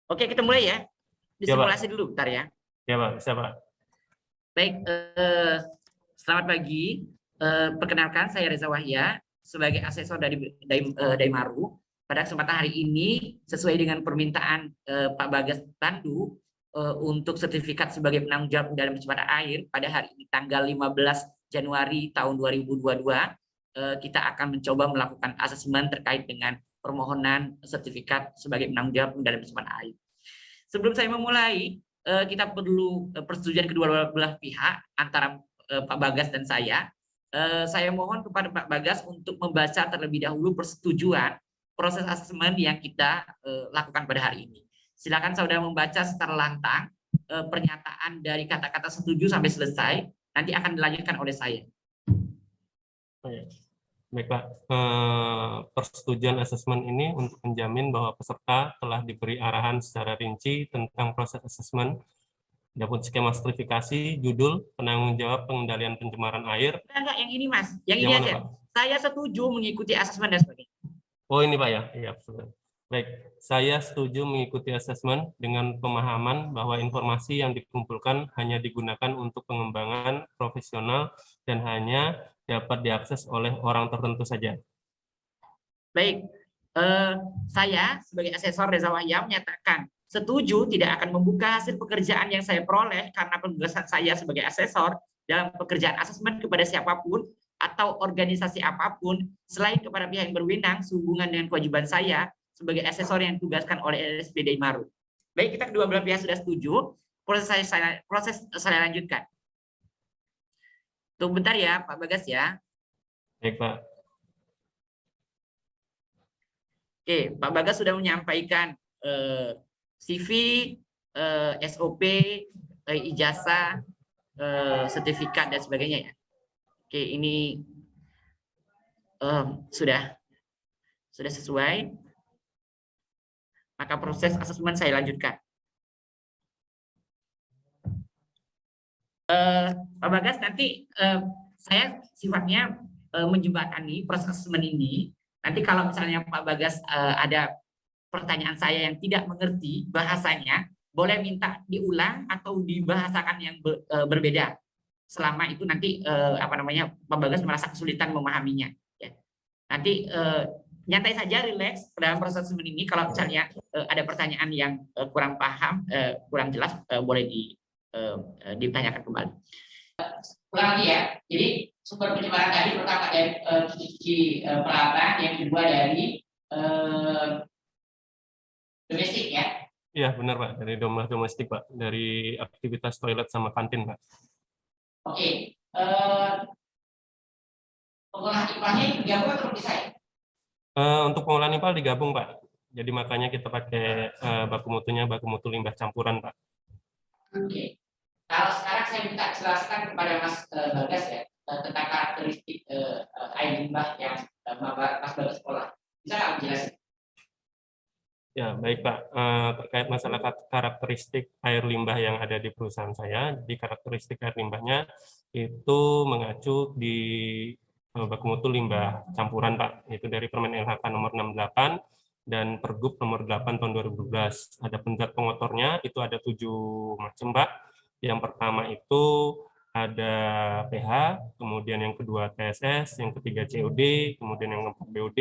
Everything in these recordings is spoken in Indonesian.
Oke, kita mulai ya. Ya, Pak. Disimulasi dulu, bentar ya. Ya, Pak. Bisa, Pak. Baik, selamat pagi. Perkenalkan, saya Reza Wahya sebagai asesor dari Daimaru. Pada kesempatan hari ini, sesuai dengan permintaan Pak Bagas Pandu untuk sertifikat sebagai penanggung jawab dalam pencemaran air pada hari ini tanggal 15 Januari tahun 2022, kita akan mencoba melakukan asesmen terkait dengan permohonan sertifikat sebagai penanggung jawab dalam pencemaran air. Sebelum saya memulai, kita perlu persetujuan kedua belah pihak antara Pak Bagas dan saya. Saya mohon kepada Pak Bagas untuk membaca terlebih dahulu persetujuan proses asesmen yang kita lakukan pada hari ini. Silakan saudara membaca secara lantang pernyataan dari kata-kata setuju sampai selesai. Nanti akan dilanjutkan oleh saya. Baik, Pak. Persetujuan asesmen ini untuk menjamin bahwa peserta telah diberi arahan secara rinci tentang proses asesmen, adapun skema sertifikasi, judul, penanggung jawab pengendalian pencemaran air. Enggak, yang ini Mas, yang ini mana, aja. Pak? Saya setuju mengikuti asesmen dan sebagainya. Oh, ini Pak ya? Iya, baik. Saya setuju mengikuti asesmen dengan pemahaman bahwa informasi yang dikumpulkan hanya digunakan untuk pengembangan profesional dan hanya dapat diakses oleh orang tertentu saja. Baik, saya sebagai asesor Reza Wahya menyatakan setuju tidak akan membuka hasil pekerjaan yang saya peroleh karena penugasan saya sebagai asesor dalam pekerjaan asesmen kepada siapapun atau organisasi apapun selain kepada pihak yang berwenang sehubungan dengan kewajiban saya sebagai asesor yang ditugaskan oleh LSP Daimaru. Baik, kita kedua belah pihak sudah setuju. Proses saya lanjutkan. Tunggu bentar ya, Pak Bagas ya. Baik, Pak. Oke, Pak Bagas sudah menyampaikan CV, SOP, ijazah, sertifikat dan sebagainya ya. Oke, ini sudah sesuai. Maka proses asesmen saya lanjutkan. Pak Bagas, nanti saya sifatnya menjembatani proses asesmen ini. Nanti kalau misalnya Pak Bagas ada pertanyaan saya yang tidak mengerti bahasanya, boleh minta diulang atau dibahasakan yang berbeda. Selama itu nanti Pak Bagas merasa kesulitan memahaminya. Ya. Nanti nyantai saja, rileks dalam proses asesmen ini. Kalau misalnya ada pertanyaan yang kurang paham, kurang jelas, boleh ditanyakan kembali. Ulang lagi ya. Jadi sumber pencemaran tadi pertama dari cuci peralatan, yang kedua dari domestik ya. Iya benar Pak, dari domestik Pak, dari aktivitas toilet sama kantin Pak. Oke. Pengolahan IPA-nya digabung atau dipisah? Untuk pengolahan IPA digabung Pak. Jadi makanya kita pakai baku mutunya baku mutu limbah campuran Pak. Oke. Kalau sekarang saya minta jelaskan kepada Mas Bagas ya tentang karakteristik air limbah yang Mas Bagas olah. Bisa nggak menjelaskan? Ya baik Pak. Terkait masalah karakteristik air limbah yang ada di perusahaan saya, di karakteristik air limbahnya itu mengacu di baku mutu limbah campuran Pak. Itu dari Permen LHK nomor 68 dan Pergub nomor 8 tahun 2012. Ada zat pengotornya itu ada 7 macam Pak. Yang pertama itu ada pH, kemudian yang kedua TSS, yang ketiga COD, kemudian yang keempat BOD,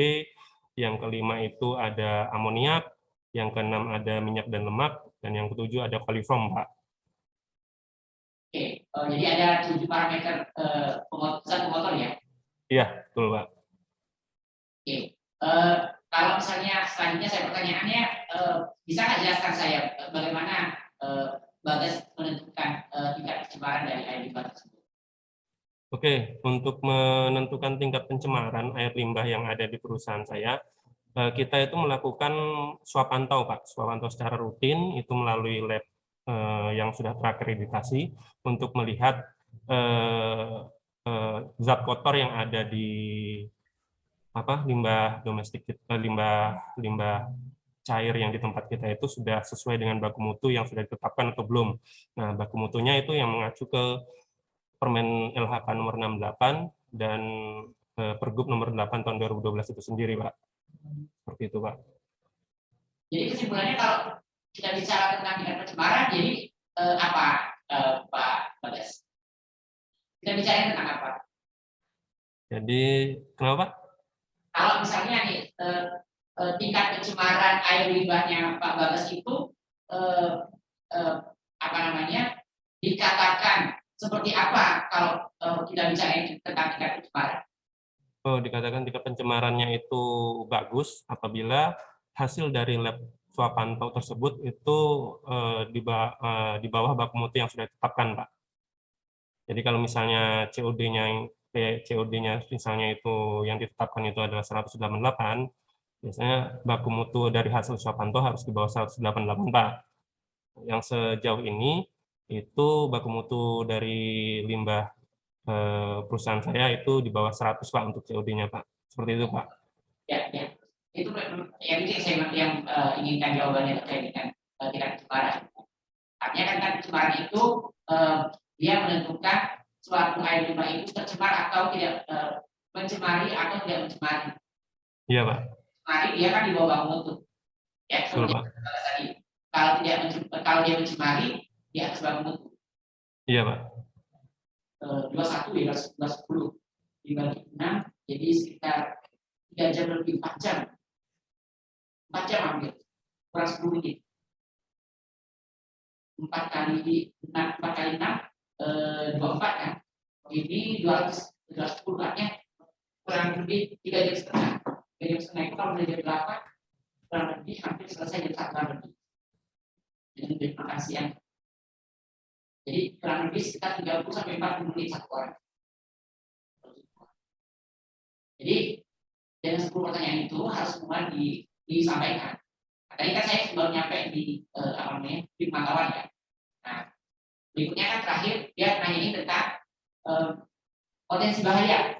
yang kelima itu ada amoniak, yang keenam ada minyak dan lemak, dan yang ketujuh ada koliform Pak. Oke, jadi ada 7 parameter zat pengotor ya? Iya, betul Pak. Oke, kalau misalnya selanjutnya saya pertanyaannya, bisa nggak jelaskan saya bagaimana Bagas menentukan tingkat pencemaran dari air limbah tersebut? Oke, untuk menentukan tingkat pencemaran air limbah yang ada di perusahaan saya, kita itu melakukan swab pantau Pak, swab pantau secara rutin itu melalui lab yang sudah terakreditasi untuk melihat zat kotor yang ada di limbah domestik kita, limbah cair yang di tempat kita itu sudah sesuai dengan baku mutu yang sudah ditetapkan atau belum. Nah, baku mutunya itu yang mengacu ke Permen LHK nomor 68 dan Pergub nomor 8 tahun 2012 itu sendiri, Pak. Seperti seperti itu, Pak. Jadi kesimpulannya kalau kita bicara tentang tingkat pencemaran, jadi apa, Pak Bagas? Kita bicara tentang apa? Jadi kenapa, Pak? Kalau misalnya nih tingkat pencemaran air limbahnya Pak Bagas itu apa namanya, dikatakan seperti apa kalau kita bicara tentang tingkat pencemaran? Oh, dikatakan tingkat pencemarannya itu bagus apabila hasil dari lab swab pantau tersebut itu di bawah baku mutu yang sudah ditetapkan, Pak. Jadi kalau misalnya COD-nya misalnya itu yang ditetapkan itu adalah 188, biasanya baku mutu dari hasil swab pantau harus di bawah 188, Pak. Yang sejauh ini itu baku mutu dari limbah perusahaan saya itu di bawah 100, Pak, untuk COD-nya, Pak. Seperti itu, Pak. Ya, ya. Itu yang saya inginkan jawabannya terkait dengan tingkat pencemaran. Artinya kan pencemaran itu dia menentukan suatu air limbah itu tercemar atau tidak, mencemari atau tidak mencemari. Iya, Pak. Mencemari dia kan di bawah baku mutu. Ya, Betul, Pak. tadi. Kalau dia mencemari di atas baku mutu. Iya, Pak. 21 ya, 10 dibagi 6, jadi sekitar 3 jam lebih, 4 jam. 4 jam hampir, kurang 10 menit. 4 kali 6, 24 kan. Ini 210 artinya kurang lebih 3 jam setengah. 3 jam setengah itu kalau dari jam 8, kurang lebih hampir selesai jam 1 lebih. Jadi terima kasih ya. Jadi kurang lebih sekitar 30 sampai 40 menit satu orang. Jadi dengan 10 pertanyaan itu harus semua disampaikan. Tadi kan saya baru nyampe di di pemantauan ya. Nah, berikutnya kan terakhir dia nanyain tentang potensi bahaya.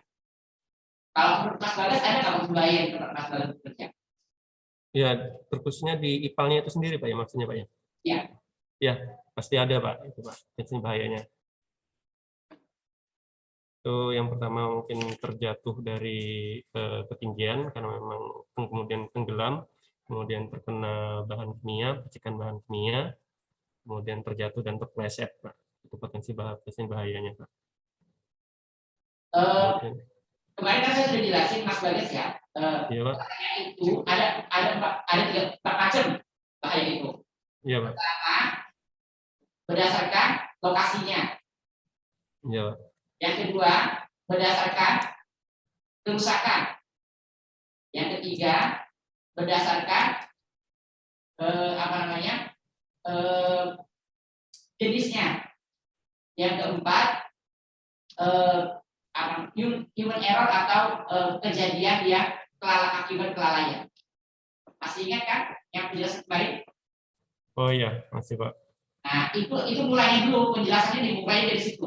Kalau menurut Mas Bagas ada nggak potensi bahaya yang Mas Bagas bekerja? Ya, terkhususnya di IPAL-nya itu sendiri, Pak, ya, maksudnya, Pak, ya? Ya. Ya, pasti ada, Pak, itu, Pak, potensi bahayanya. Itu yang pertama mungkin terjatuh dari ketinggian karena memang kemudian tenggelam, kemudian terkena bahan kimia, percikan bahan kimia, kemudian terjatuh dan terpleset, Pak. Itu potensi bahayanya, Pak. Kemarin kan saya sudah jelasin Mas Bagas ya. Iya, Pak. Itu ada 4 macam bahaya itu. Iya, Pak. Pertama, berdasarkan lokasinya. Iya, Pak. Yang kedua, berdasarkan kerusakan. Yang ketiga, berdasarkan jenisnya. Yang keempat, human error atau kejadian yang akibat kelalaian. Masih ingat kan yang penjelasan kemarin? Oh iya, masih, Pak. Nah, itu mulainya dulu, penjelasannya dimulai dari situ.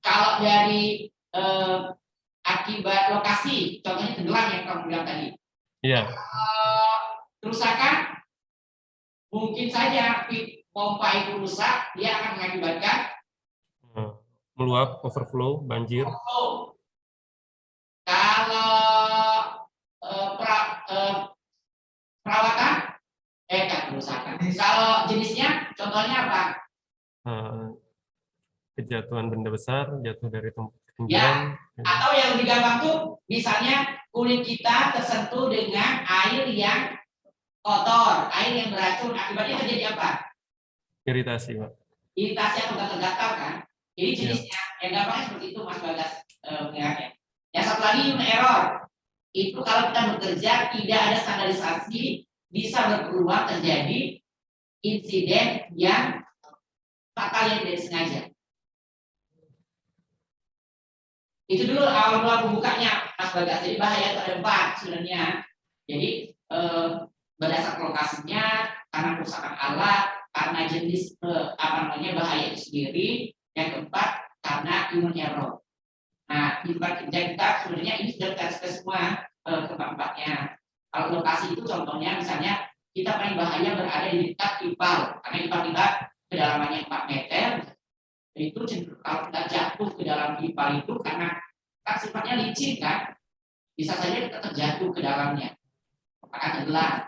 Kalau dari akibat lokasi, contohnya tenggelam yang kamu bilang tadi. Iya. Kerusakan, mungkin saja pompa itu rusak, dia akan mengakibatkan meluap, overflow, banjir. Kalau perawatan, kerusakan. Kalau jenisnya, contohnya apa? Kejatuhan benda besar, jatuh dari ketinggian. Ya, atau yang lebih gampang tuh, misalnya kulit kita tersentuh dengan air yang kotor, air yang beracun, akibatnya terjadi apa? Iritasi, Pak. Iritasi atau gatal-gatal kan? Jadi jenisnya, yang gampangnya seperti itu Mas Bagas mengingatnya. Yang satu lagi human error. Itu kalau kita bekerja tidak ada standarisasi, bisa berpeluang terjadi insiden yang fatal yang tidak disengaja. Itu dulu awal pembukanya Mas Bagas. Jadi bahaya itu ada 4 sebenarnya. Jadi berdasarkan lokasinya, karena kerusakan alat, karena jenis bahaya itu sendiri. Yang keempat, karena human error. Nah, di tempat kerja kita sebenarnya ini sudah kita semua keempat-empatnya. Kalau lokasi itu contohnya misalnya kita paling bahaya berada di dekat IPAL, karena IPAL kita kedalamannya 4 meter. Itu kalau kita jatuh ke dalam IPAL itu karena kan sifatnya licin kan, bisa saja kita terjatuh ke dalamnya. maka tenggelam.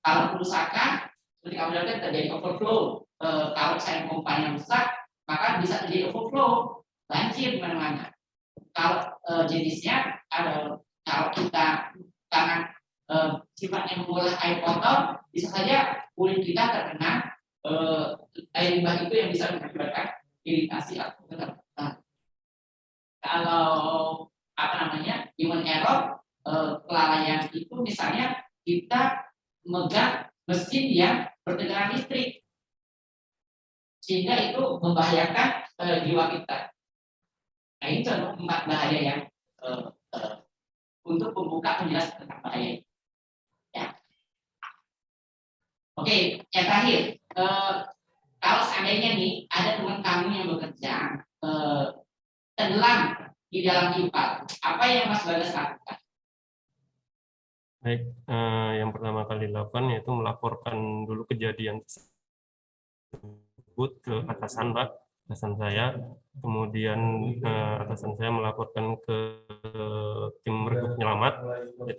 Kalau kerusakan seperti kamu lihat terjadi overflow. Kalau misalnya pompanya rusak, maka bisa terjadi overflow, banjir di mana-mana. Kalau jenisnya kalau kita karena sifatnya mengolah air kotor, bisa saja kulit kita terkena air limbah itu yang bisa mengakibatkan iritasi atau ketakutan. Kalau human error, kelalaian itu misalnya kita megang mesin yang bertegangan listrik, sehingga itu membahayakan jiwa kita. Nah, ini contoh 4 bahaya yang untuk membuka penjelasan tentang bahaya. Ya. Oke, yang terakhir, kalau seandainya nih ada teman kamu yang bekerja tenggelam di dalam ipal, apa yang Mas Bagas lakukan? Baik, yang pertama kali dilakukan yaitu melaporkan dulu kejadian tersebut ke atasan, Pak, atasan saya. Kemudian atasan saya melaporkan ke tim regu penyelamat.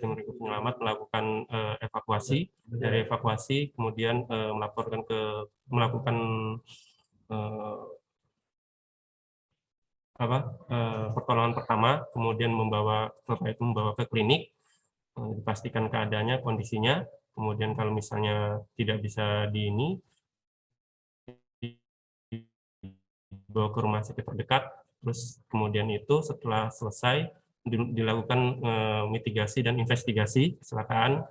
Tim regu penyelamat melakukan evakuasi. Dari evakuasi kemudian melakukan pertolongan pertama, kemudian membawa ke klinik, dipastikan keadaannya, kondisinya. Kemudian kalau misalnya tidak bisa dibawa ke rumah sakit terdekat, terus kemudian itu setelah selesai dilakukan mitigasi dan investigasi kecelakaan.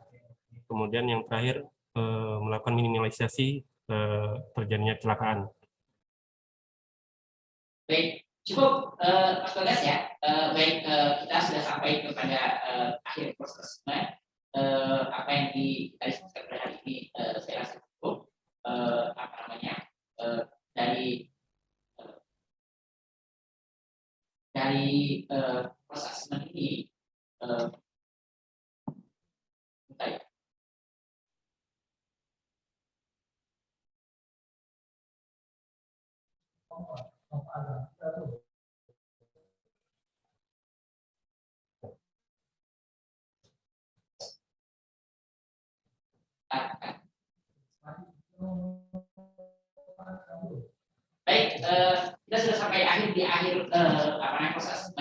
Kemudian yang terakhir melakukan minimalisasi terjadinya kecelakaan. Baik, cukup Mas Bagas ya. Baik, kita sudah sampai kepada akhir proses apa yang kita diskusikan pada hari ini. Saya rasa cukup dari proses ini. Baik, kita sudah sampai di akhir proses.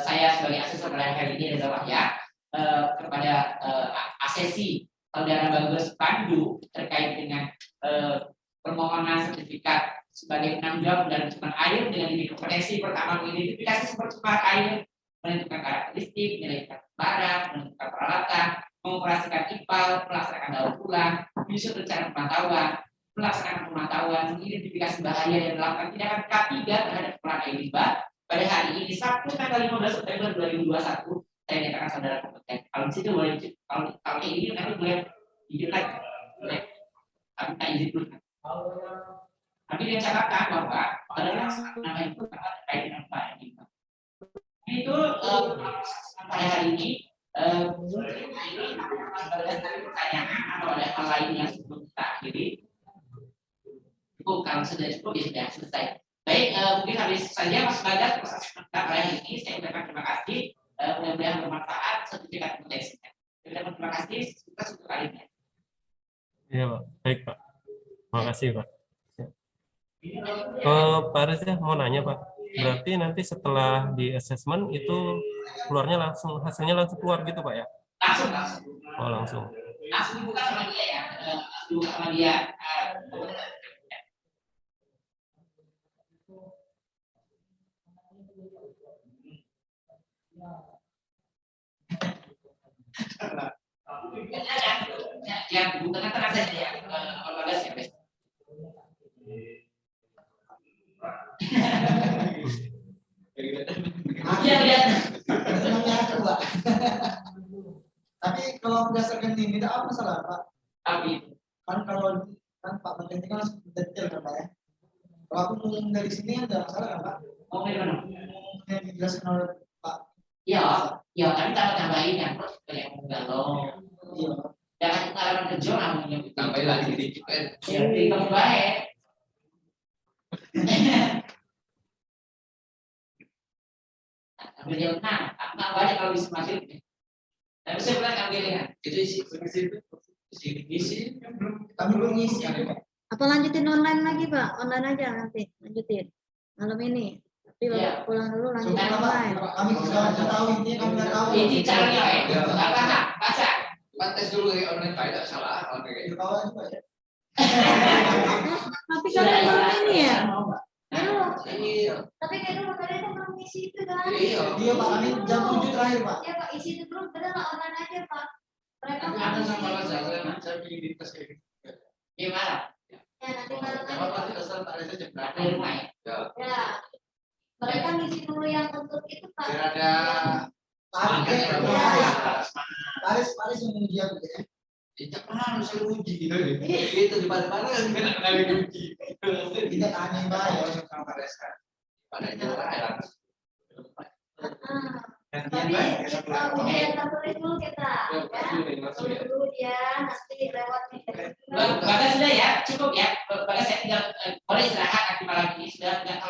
Saya sebagai asesor pada hari ini Reza Wahya kepada asesi saudara Bagus Pandu terkait dengan permohonan sertifikat sebagai penanggung jawab dan pencemaran air dengan ini kompetensi pertama mengidentifikasi sumber pencemaran air, menentukan karakteristik, nilai barang, menentukan peralatan, mengoperasikan ipal, melaksanakan daur ulang, menyusun rencana pemantauan, mengidentifikasi bahaya dan melakukan tindakan K3 terhadap peran air limbah. Pada hari ini Sabtu tanggal 15 September 2021 saya nyatakan saudara kompeten. Kalau di situ boleh, kalau ini nanti boleh izin lagi, boleh. Tapi tak izin dulu. Tapi dia catatan bahwa pada nama itu terkait dengan bahan limbah. Itu pada hari ini pertanyaan atau ada hal lain yang sebelum kita akhiri. Cukup, kalau sudah cukup ya sudah selesai. Baik, mungkin habis saja Mas Bagas proses pada hari ini. Saya ucapkan terima kasih. Mudah-mudahan bermanfaat sertifikat kompetensinya. Terima kasih untuk kali ini. Iya, Pak. Baik, Pak. Terima kasih, Pak. Pak Reza mau nanya, Pak. Berarti nanti setelah di assessment itu hasilnya langsung keluar gitu, Pak ya? Langsung. Oh, langsung. Langsung dibuka sama dia ya. Dibuka sama dia. Yang bukan tenang saja ya, kalau ada siapa? Iya lihat. Tapi kalau berdasarkan ini tidak apa masalah Pak? Tapi Kan kalau Pak Menteri kan langsung detail kan Pak ya. Kalau aku ngomong dari sini ada masalah kan Pak? mau dari mana? Yang dijelaskan oleh Pak. Ya, tapi tambahin yang galau. Iya. Jangan pengalaman kerja namanya Tambahin lagi dikit. Jadi kamu baik. Ambil jalan, aku nggak banyak kalau bisa masuk. Tapi saya bilang ngambilnya. Itu isi belum kami belum ngisi. Apa lanjutin online lagi Pak? Online aja nanti lanjutin malam ini. Tapi pulang dulu lanjutin online. Kami sudah tahu intinya, kami nggak tahu. Ini caranya apa? Baca. Tes dulu ya online tidak salah. Itu kawan juga ya. Tapi kalian belum ini ya? Iya. Tapi kayak dulu kalian kan belum isi itu kan? Iya Pak, kami jam 7 terakhir Pak. Ya Pak, isi itu belum, benar lah online aja Pak. Mereka Ada sama saya bikin di tes kayak gitu. Gimana? ya nanti malam Kalau aja. nanti dasar ada jam berapa di rumah ya? Ya, mereka ngisi dulu yang untuk itu Pak. Ada Paris menguji aku ya. Tidak pernah harus uji gitu. Itu di mana-mana kan kena uji. Tidak aneh Pak ya sama Paris kan. Pada jalan. Tapi ujian tertulis dulu kita, ya. Tulis dulu dia, nanti lewat Bagas sudah ya, cukup ya. Bagas saya tinggal boleh istirahat nanti malam ini sudah nggak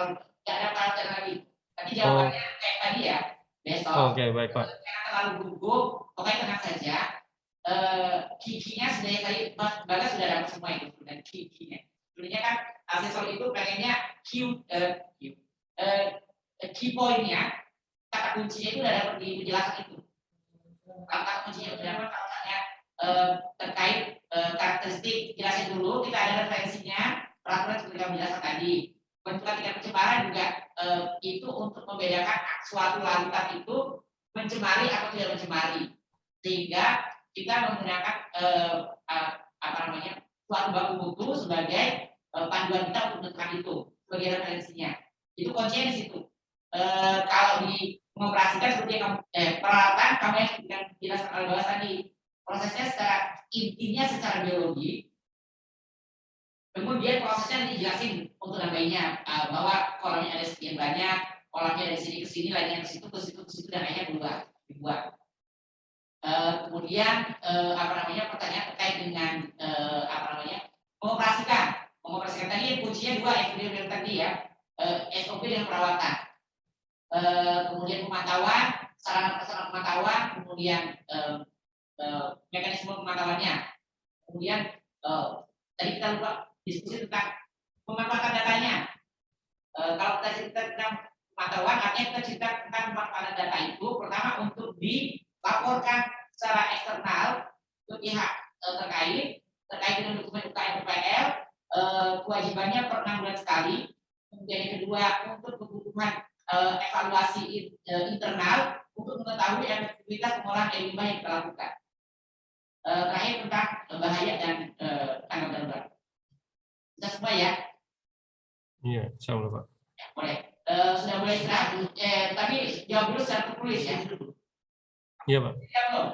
ada perhatian lagi. Tapi jawabannya kayak tadi ya. Besok. Oke, baik Pak. Jangan terlalu gugup, pokoknya tenang saja. Kikinya sebenarnya tadi Bagas sudah dapat semua itu dan kikinya. Sebenarnya kan asesor itu pengennya key point-nya, kata kuncinya itu sudah dapat di penjelasan itu. Kata kuncinya sudah dapat katanya terkait karakteristik, jelasin dulu. Kita ada referensinya, peraturan seperti kami jelaskan tadi. Bentukan tingkat pencemaran juga itu untuk membedakan suatu larutan itu mencemari atau tidak mencemari, sehingga kita menggunakan suatu baku mutu sebagai panduan kita untuk menentukan itu sebagai referensinya. Itu kuncinya di situ. Kalau di mengoperasikan seperti peralatan kamu yang dijelaskan oleh Bagas tadi, prosesnya secara intinya secara biologi, kemudian prosesnya dijelasin untuk nambahnya bahwa kolamnya ada sekian banyak, kolamnya dari sini ke sini, lainnya ke situ, dan akhirnya dibuat. Kemudian pertanyaan terkait dengan mengoperasikan tadi yang kuncinya dua, yang tadi ya, SOP dan perawatan. Kemudian pemantauan, sarana pemantauan, kemudian mekanisme pemantauannya. Kemudian tadi kita lupa diskusi tentang pemanfaatan datanya. Kalau kita cerita tentang pemantauan, artinya kita cerita tentang pemanfaatan data itu pertama untuk dilaporkan secara eksternal ke pihak terkait dengan dokumen UKM PPL, kewajibannya per 6 bulan sekali. Kemudian yang kedua untuk kebutuhan evaluasi internal untuk mengetahui efektivitas pengolahan air limbah yang kita lakukan. Terakhir tentang bahaya dan tanggap darurat. Sudah semua ya? Iya, insya Allah Pak. Ya, boleh. Sudah boleh istirahat. Tapi jawab dulu secara tertulis ya. Iya Pak. Ya, belum?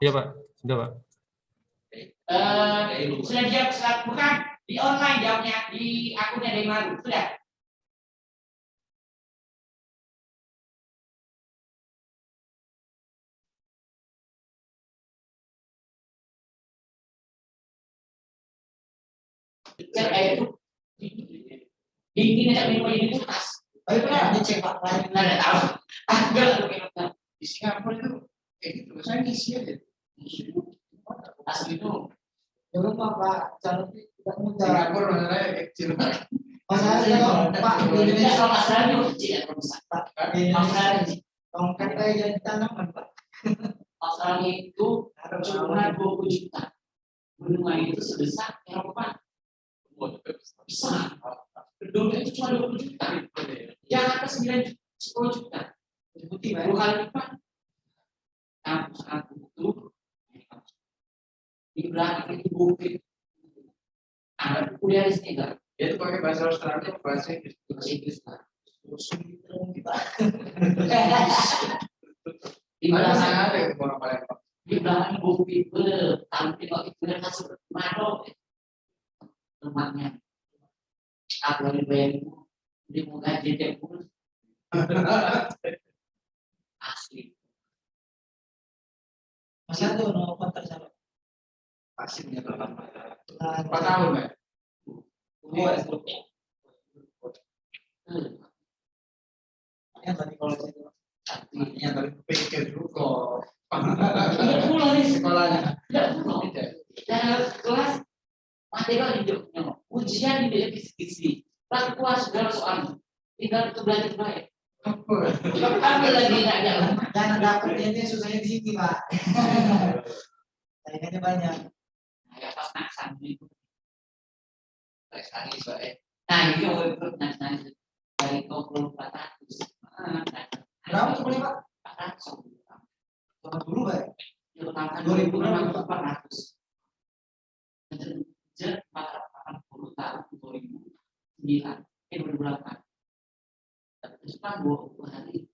Iya Pak. Sudah Pak. Sudah dijawab, bukan di online jawabnya, di akunnya dari Maru. Sudah. Ini tidak minum di kulkas. Tapi pernah dicek Pak, Nggak ada tahu. Tanggal Di Singapura itu kayak gitu, saya ngisi aja. asli itu. belum Pak, jangan tidak mudah. Singapura masalahnya kecil. Masalahnya kalau Pak di Indonesia Indonesia kalau masalahnya kecil ya besar. Pak di Indonesia Masalahnya tongkat kayak jadi tanaman Pak. masalahnya itu cuma 20 juta. Bendungan itu sebesar Eropa. Besar. Bendungan itu cuma 20 juta. Yang atas 9 10 juta. Putih Pak. 2 kali lipat. Kampus aku itu di belakang itu bukit. Ada kuliah di sini kan? Dia itu pakai bahasa Australia, bahasa Inggris. Bahasa Inggris kan? Di Mana belakang ada yang orang Palembang? di belakang bukit tapi kalau itu udah kasih mado rumahnya. Aku lagi bayar di muka jadi pun asli. Masa tuh no kontak sama. Pastinya dalam 4 Nah, tahun, Pak. yang tadi kalau itu Yang tadi pikir dulu kok. Tidak pulang nih Sekolahnya. tidak pulang. Kelas material hidupnya, ujian di kisi-kisi, lalu keluar segala soal, tinggal itu belajar baik. Apa lagi nggak jalan? Jangan dapat ini susahnya di sini Pak. Saingannya banyak. Ya pas naksan itu. Sekali soalnya. Nah ini yang ikut naksan dari 2400. Berapa tuh boleh Pak? 400. Tahun dulu Pak. Itu tahun 2400. Sejak 480 tahun 2009 2008. Terus kan 20 hari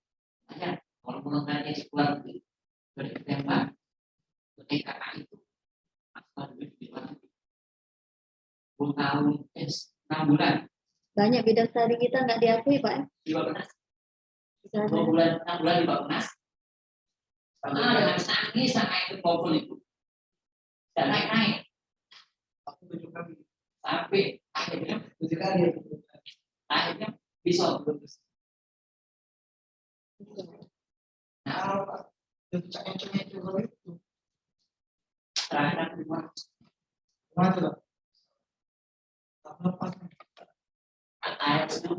banyak kalau mengenai sekolah dari tembak TKA itu masalah duit di mana 10 tahun 6 bulan Banyak bidang studi kita nggak diakui Pak. di Bapenas Bisa 2 bulan 6 bulan di Bapenas dengan nangis sampai itu kumpul itu dan naik Aku 7 kali. sampai akhirnya 7 kali. akhirnya bisa Kalau Pak, cengeng-cengeng itu terakhir keluar mana tuh Pak? Tak lepas. ayat itu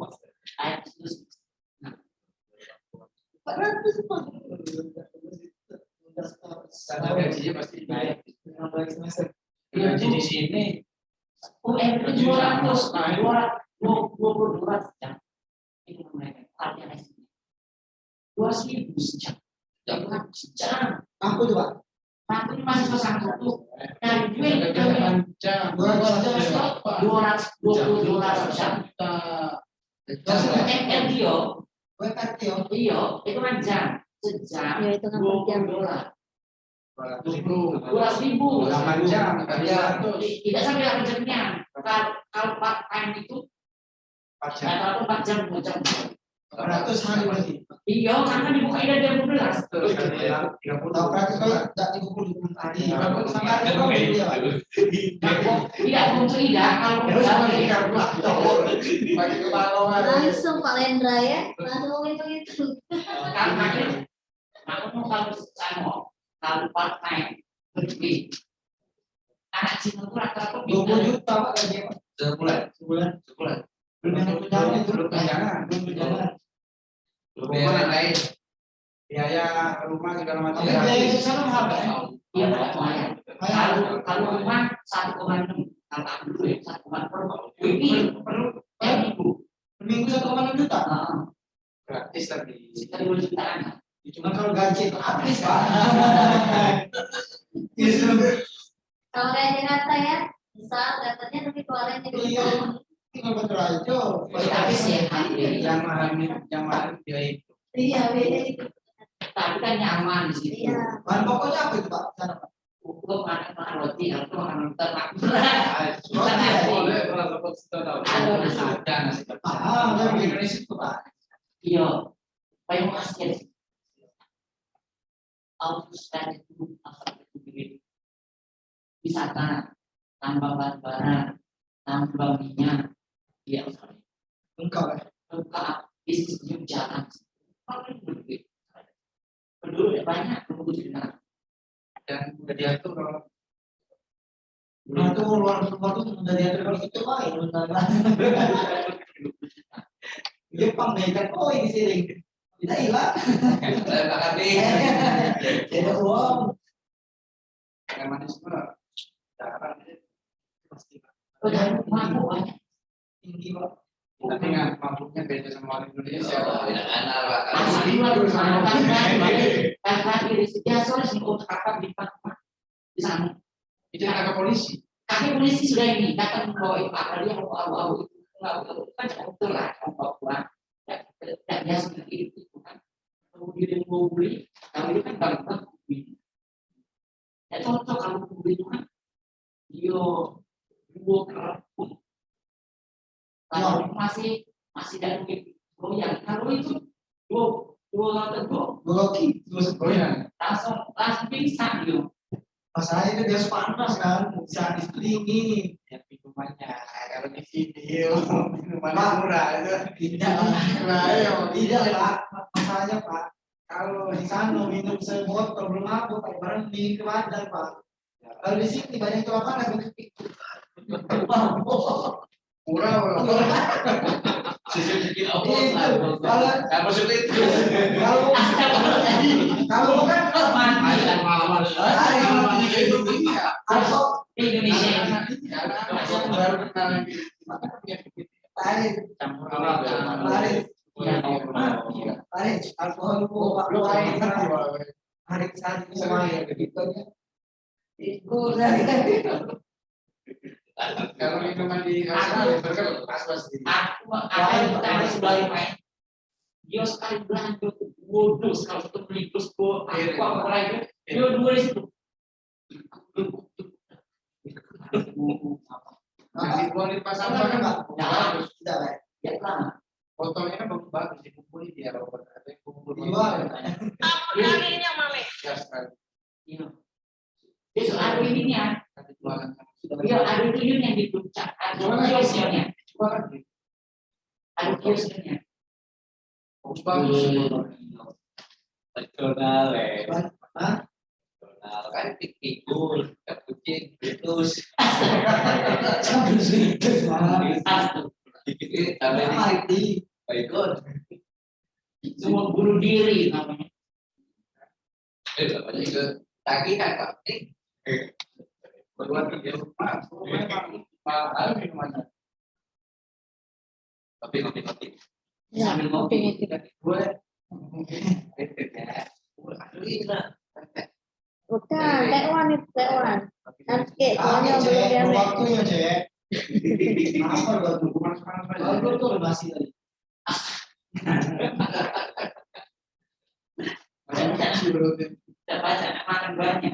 Karena gajinya pasti naik. 16 semester. Gaji di sini UMR 200 jam itu mereka artinya 2.000 sejam sejam Aku tuh Pak. aku ini masih pasang satu dari duit jam 200 jam LTO iya itu kan jam sejam Ya itu kan per jam. $200.000 8 jam, 300. tidak sampai 8 jamnya kalau part time itu 4 jam. atau 4 jam 2 jam 100 hari berarti. iya karena dibuka dari jam 12 Terus kan ya, 30. Tahu berarti Pak enggak 30 hari. Sampai ada Kan berapa kayak dia Pak? tidak untuk tidak kalau Terus sama tidak 30. Pakai kepala. Langsung Pak Lendra ya. Langsung itu. karena aku kalau kalau part time berarti anak Cina itu rata-rata 20 juta Pak gajinya Pak. Sebulan. Sebulan. Belum yang tunjangan itu. Belum tunjangan. Belum tunjangan. Belum biaya lain. Biaya rumah segala macam. Tapi biaya itu sana mahal Pak. iya banyak lumayan kalau rumah 1,6 kalau aku dulu ya 1,6 ini perlu ibu Per minggu 1,6 juta. Gratis tadi. sekitar 2 jutaan Cuma kalau gaji itu habis Pak. Kalau kayak Jakarta ya, besar datanya tapi keluarnya di Iya. Tinggal betul aja. tapi sehat Yang mahal biaya itu. Iya beda itu. tapi kan nyaman di situ Iya. Bahan pokoknya apa itu Pak? Sana Pak. untuk makan roti atau makan ternak Boleh kalau dapat setahun. Ada nasi. Ada nasi. Udah di Indonesia itu Pak. iya payung asir Austan itu apa itu bikin wisata tambang batu bara tambang minyak ya Engkau Pak. lengkap bisnisnya jalan penduduk banyak penduduk Dan udah diatur kalau Nah itu luar itu sudah diatur kalau itu Pak. Jepang megang koin di sini. Kita hilang. Ada uang. yang mana semua. Jakarta pasti. udah mampu banyak Tinggi Pak. Tapi nggak mampunya beda sama orang Indonesia. asli luar sana kan dia sore sih untuk apa di sana Itu yang ke polisi. kaki polisi sudah ini datang membawa apa dia mau awu itu kan betul lah Papua dan dia seperti itu kan kemudian mau beli kalau itu kan gampang beli ya contoh kalau beli itu kan dia dua kerapun kalau masih ada mungkin goyang kalau itu dua Goloki. Oh ya. langsung pingsan dia Masalahnya itu dia panas kan. Bisa dingin. Ya minumannya kalau di video minuman murah itu Tidak lah. murah ya. Tidak Pak. Masalahnya Pak. Kalau di sana minum sebotol belum mabuk, Pak, barang di kebadan, Pak. Kalau di sini banyak kelaparan, Murah sedikit ongkos lah. Nggak masuk itu. kalau kan Indonesia Baru kenal lagi. tarik alkohol hari saat sama ya begitu itu dari Kalau minuman di Australia berkelas pasti. aku akan pertama sebalik main. Dia sekali belanja bodoh kalau satu beli terus aku mulai dia dua di situ. Nanti buang di pasar kan bagus. tidak Pak. Ya lah. Fotonya kan bagus dikumpulin dia kalau ada yang kumpul Dijual. Ya sekali. Iya. Besok ada ininya. Nanti jualan. Dia ada ini yang di puncak, ada kiosnya, Jualan. ada kiosnya. Bagus. Nasional Hah? kan pikul kucing terus baikon Semua bunuh diri namanya. namanya ke tagihan pak Berbuat kerja rumah. Mahal minumannya. tapi Ya, Sambil oke. ngopi. Boleh. Bukan, tekwan itu tekwan. Nanti soalnya Cek, belum dia waktunya, Cek. Apa waktu? Panas-panas aja. Kalau betul masih tadi. Kita baca makan banyak.